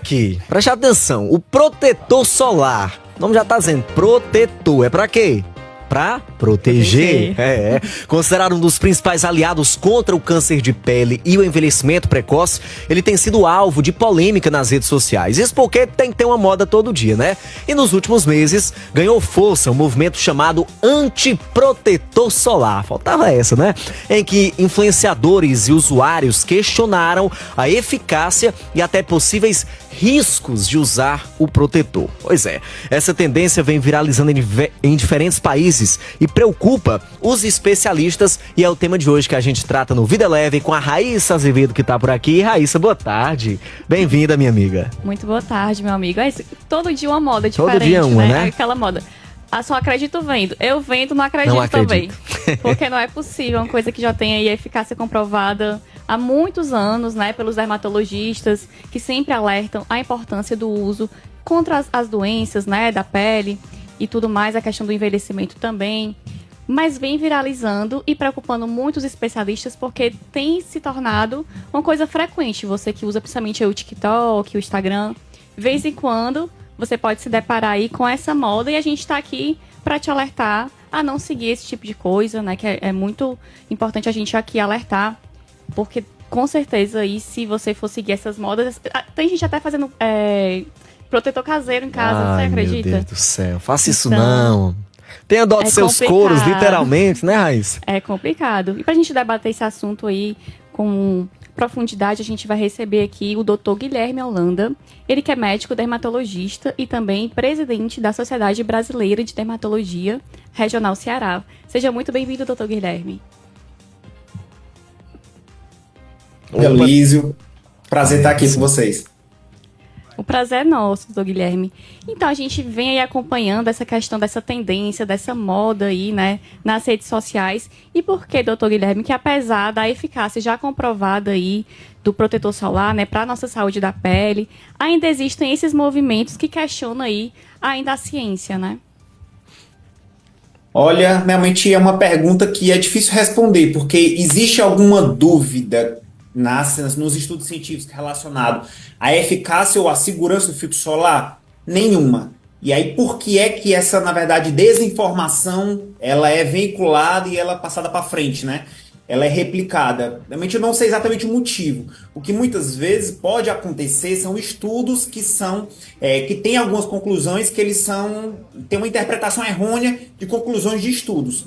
aqui, preste atenção, o protetor solar, o nome já tá dizendo, protetor, é pra quê? Pra proteger. Considerado um dos principais aliados contra o câncer de pele e o envelhecimento precoce, ele tem sido alvo de polêmica nas redes sociais. Isso porque tem que ter uma moda todo dia, né? E nos últimos meses ganhou força um movimento chamado antiprotetor solar. Faltava essa, né? Em que influenciadores e usuários questionaram a eficácia e até possíveis riscos de usar o protetor. Pois é, essa tendência vem viralizando em diferentes países e preocupa os especialistas, e é o tema de hoje que a gente trata no Vida Leve com a Raíssa Azevedo, que tá por aqui. Raíssa, boa tarde. Bem-vinda, minha amiga. Muito boa tarde, meu amigo. Todo dia uma moda diferente, todo dia uma, né? Aquela moda. Só acredito vendo. Eu vendo, não acredito também. Porque não é possível, é uma coisa que já tem aí eficácia comprovada há muitos anos, né, pelos dermatologistas, que sempre alertam a importância do uso contra as doenças, né, da pele e tudo mais, a questão do envelhecimento também. Mas vem viralizando e preocupando muitos especialistas porque tem se tornado uma coisa frequente. Você que usa principalmente o TikTok, o Instagram, de vez em quando você pode se deparar aí com essa moda e a gente está aqui para te alertar a não seguir esse tipo de coisa, né? Que é muito importante a gente aqui alertar, porque com certeza aí, se você for seguir essas modas, tem gente até fazendo protetor caseiro em casa, você acredita? Meu Deus do céu, faça isso não. Tenha dó de seus coros, literalmente, né, Raíssa? É complicado. E pra gente debater esse assunto aí com profundidade, a gente vai receber aqui o Dr. Guilherme Holanda. Ele que é médico dermatologista e também presidente da Sociedade Brasileira de Dermatologia Regional Ceará. Seja muito bem-vindo, Dr. Guilherme. Oi, Aloysio. Prazer estar aqui com vocês. O prazer é nosso, doutor Guilherme. Então, a gente vem aí acompanhando essa questão dessa tendência, dessa moda aí, né, nas redes sociais. E por que, doutor Guilherme, que apesar da eficácia já comprovada aí do protetor solar, né, para a nossa saúde da pele, ainda existem esses movimentos que questionam aí ainda a ciência, né? Olha, realmente é uma pergunta que é difícil responder, porque existe alguma dúvida nos estudos científicos relacionados à eficácia ou à segurança do filtro solar? Nenhuma. E aí, por que é que essa, na verdade, desinformação, ela é veiculada e ela é passada para frente, né? Ela é replicada. Realmente eu não sei exatamente o motivo. O que muitas vezes pode acontecer são estudos que têm algumas conclusões que têm uma interpretação errônea de conclusões de estudos.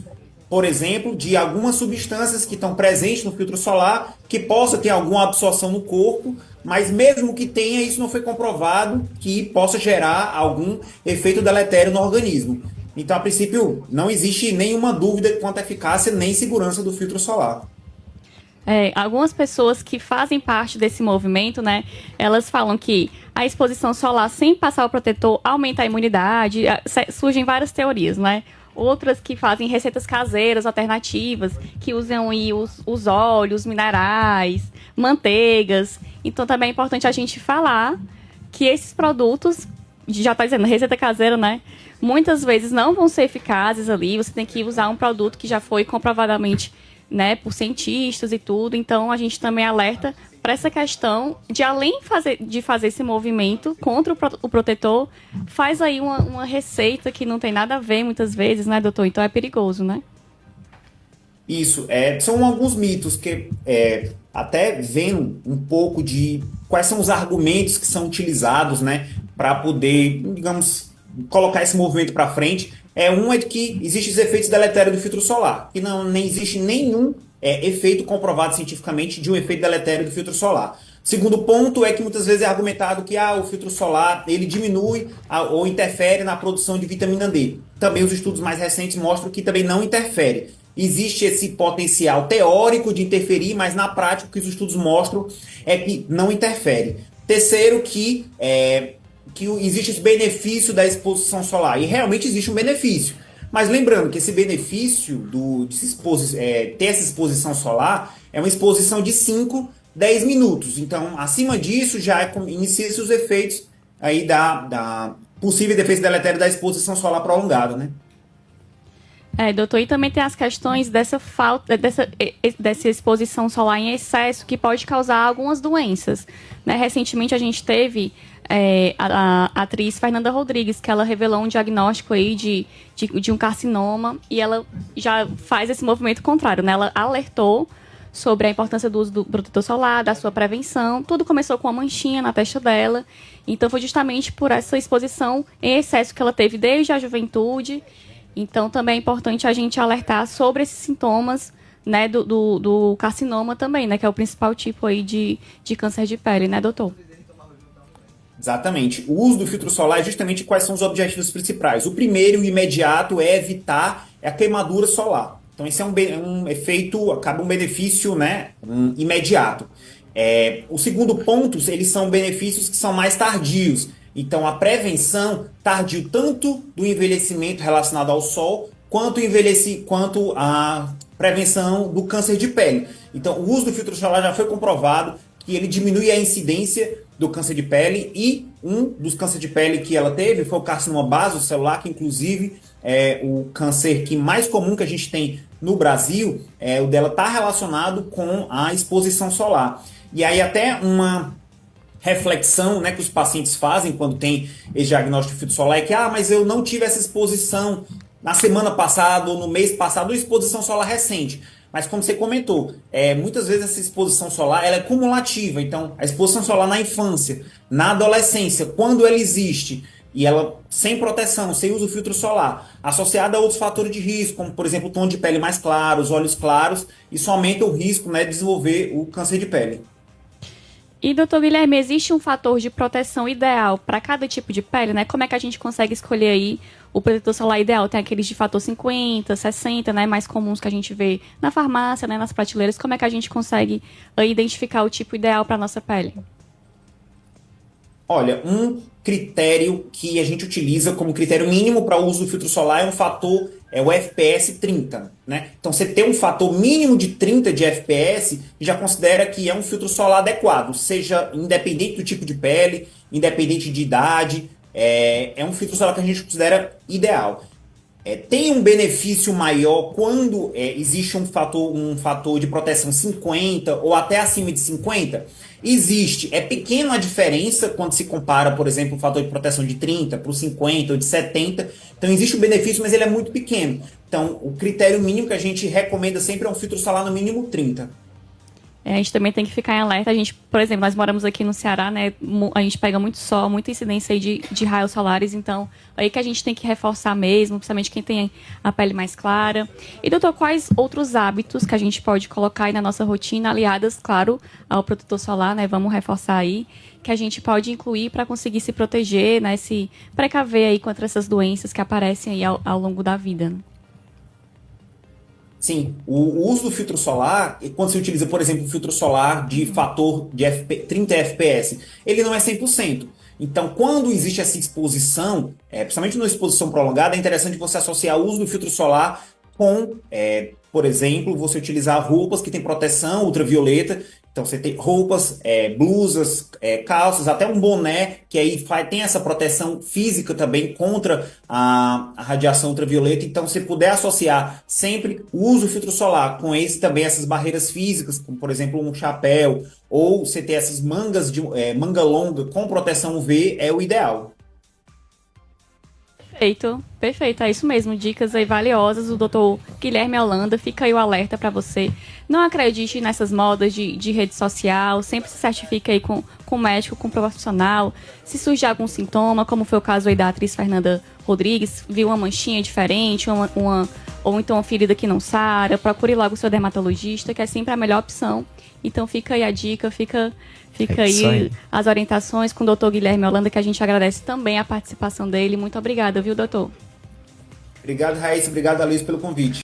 Por exemplo, de algumas substâncias que estão presentes no filtro solar, que possa ter alguma absorção no corpo, mas mesmo que tenha, isso não foi comprovado que possa gerar algum efeito deletério no organismo. Então, a princípio, não existe nenhuma dúvida quanto à eficácia nem segurança do filtro solar. Algumas pessoas que fazem parte desse movimento, né, elas falam que a exposição solar sem passar o protetor aumenta a imunidade, surgem várias teorias, né? Outras que fazem receitas caseiras alternativas, que usam aí os óleos, minerais, manteigas. Então também é importante a gente falar que esses produtos, já está dizendo, receita caseira, né? Muitas vezes não vão ser eficazes ali. Você tem que usar um produto que já foi comprovadamente, né, por cientistas e tudo. Então a gente também alerta para essa questão de, além de fazer esse movimento contra o protetor, faz aí uma receita que não tem nada a ver muitas vezes, né, doutor? Então é perigoso, né? Isso, são alguns mitos que até vendo um pouco de quais são os argumentos que são utilizados, né, para poder, digamos, colocar esse movimento para frente. Um é de que existem os efeitos deletérios do filtro solar, que nem existe nenhum efeito comprovado cientificamente de um efeito deletério do filtro solar. Segundo ponto é que muitas vezes é argumentado que o filtro solar ele diminui ou interfere na produção de vitamina D. Também os estudos mais recentes mostram que também não interfere. Existe esse potencial teórico de interferir, mas na prática o que os estudos mostram é que não interfere. Terceiro, que existe esse benefício da exposição solar. E realmente existe um benefício. Mas lembrando que esse benefício ter essa exposição solar é uma exposição de 5, 10 minutos. Então, acima disso, já inicia-se os efeitos aí da possível efeito deletério da exposição solar prolongada, né? Doutor, e também tem as questões dessa falta, dessa exposição solar em excesso que pode causar algumas doenças, né? Recentemente a gente teve a atriz Fernanda Rodrigues, que ela revelou um diagnóstico aí de um carcinoma, e ela já faz esse movimento contrário, né? Ela alertou sobre a importância do uso do protetor solar, da sua prevenção. Tudo começou com uma manchinha na testa dela, então foi justamente por essa exposição em excesso que ela teve desde a juventude. Então, também é importante a gente alertar sobre esses sintomas, né, do carcinoma também, né, que é o principal tipo aí de câncer de pele, né, doutor? Exatamente. O uso do filtro solar é justamente quais são os objetivos principais. O primeiro, o imediato, é evitar a queimadura solar. Então, esse é um efeito, acaba um benefício, né, imediato. O segundo ponto, eles são benefícios que são mais tardios. Então, a prevenção tardio tanto do envelhecimento relacionado ao sol, quanto a prevenção do câncer de pele. Então, o uso do filtro solar já foi comprovado que ele diminui a incidência do câncer de pele, e um dos cânceres de pele que ela teve foi o carcinoma basocelular, que inclusive é o câncer que mais comum que a gente tem no Brasil. O dela está relacionado com a exposição solar. E aí até uma reflexão, né, que os pacientes fazem quando tem esse diagnóstico de filtro solar é que, mas eu não tive essa exposição na semana passada ou no mês passado, ou exposição solar recente. Mas como você comentou, muitas vezes essa exposição solar ela é cumulativa. Então, a exposição solar na infância, na adolescência, quando ela existe, e ela sem proteção, sem uso do filtro solar, associada a outros fatores de risco, como, por exemplo, o tom de pele mais claro, os olhos claros, isso aumenta o risco, né, de desenvolver o câncer de pele. E, doutor Guilherme, existe um fator de proteção ideal para cada tipo de pele, né? Como é que a gente consegue escolher aí o protetor solar ideal? Tem aqueles de fator 50, 60, né? Mais comuns que a gente vê na farmácia, né? Nas prateleiras. Como é que a gente consegue identificar o tipo ideal para a nossa pele? Olha, um critério que a gente utiliza como critério mínimo para o uso do filtro solar é um fator, o FPS 30, né? Então, você ter um fator mínimo de 30 de FPS, já considera que é um filtro solar adequado, seja independente do tipo de pele, independente de idade, é um filtro solar que a gente considera ideal. Tem um benefício maior quando existe um fator de proteção 50 ou até acima de 50? Existe. É pequena a diferença quando se compara, por exemplo, o fator de proteção de 30 para o 50 ou de 70. Então existe um benefício, mas ele é muito pequeno. Então o critério mínimo que a gente recomenda sempre é um filtro solar no mínimo 30. A gente também tem que ficar em alerta. A gente, por exemplo, nós moramos aqui no Ceará, né? A gente pega muito sol, muita incidência aí de raios solares, então aí que a gente tem que reforçar mesmo, principalmente quem tem a pele mais clara. E, doutor, quais outros hábitos que a gente pode colocar aí na nossa rotina, aliadas, claro, ao protetor solar, né? Vamos reforçar aí, que a gente pode incluir para conseguir se proteger, né? Se precaver aí contra essas doenças que aparecem aí ao longo da vida, né? Sim, o uso do filtro solar, quando se utiliza, por exemplo, o filtro solar de fator de 30 FPS, ele não é 100%. Então, quando existe essa exposição, principalmente numa exposição prolongada, é interessante você associar o uso do filtro solar com, por exemplo, você utilizar roupas que têm proteção ultravioleta. Então, você tem roupas, blusas, calças, até um boné, que aí tem essa proteção física também contra a radiação ultravioleta. Então, se puder associar sempre o uso do filtro solar com também essas barreiras físicas, como, por exemplo, um chapéu, ou você ter essas mangas de manga longa com proteção UV, é o ideal. Perfeito, perfeito, é isso mesmo, dicas aí valiosas. O doutor Guilherme Holanda, fica aí o alerta para você. Não acredite nessas modas de rede social, sempre se certifique aí com o médico, com o profissional. Se surgir algum sintoma, como foi o caso aí da atriz Fernanda Rodrigues, viu uma manchinha diferente, ou então uma ferida que não sara, procure logo o seu dermatologista, que é sempre a melhor opção. Então fica aí a dica, fica aí as orientações com o doutor Guilherme Holanda, que a gente agradece também a participação dele. Muito obrigada, viu, doutor? Obrigado, Raíssa. Obrigado, Alice, pelo convite.